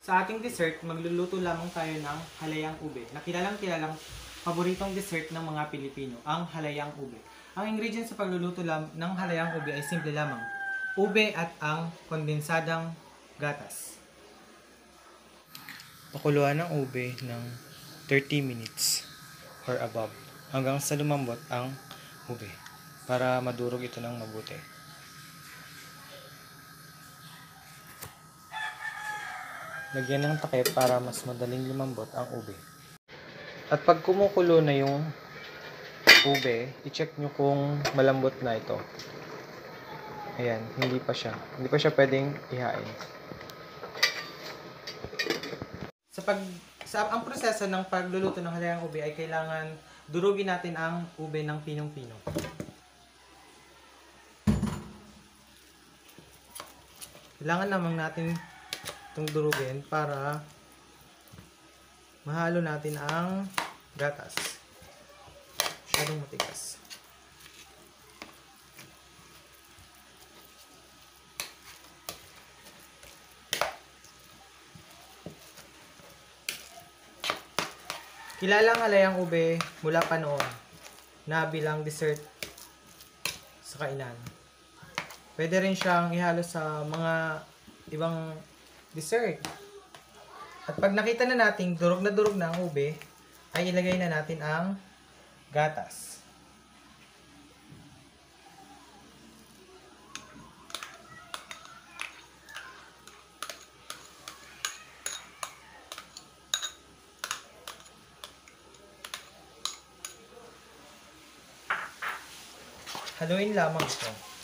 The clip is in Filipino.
Sa ating dessert, magluluto lamang tayo ng halayang ube, na kilalang paboritong dessert ng mga Pilipino, ang halayang ube. Ang ingredients sa pagluluto ng halayang ube ay simple lamang, ube at ang kondensadang gatas. Pakuluan ng ube ng 30 minutes or above hanggang sa lumambot ang ube para madurog ito ng mabuti. Lagyan ng takip para mas madaling lumambot ang ube. At pag kumukulo na yung ube, i-check nyo kung malambot na ito. Ayan, hindi pa siya pwedeng ihain. Ang proseso ng pagluluto ng halayang ube ay kailangan durugin natin ang ube ng pinong-pino. Kailangan naman natin itong durugin para mahalo natin ang gatas. Masyadong matigas. Kilala ang halayang ube mula pa noon na bilang dessert sa kainan. Pwede rin siyang ihalo sa mga ibang dessert. At pag nakita na natin durog na ang ube, ay ilagay na natin ang gatas. Haluin lamang ito.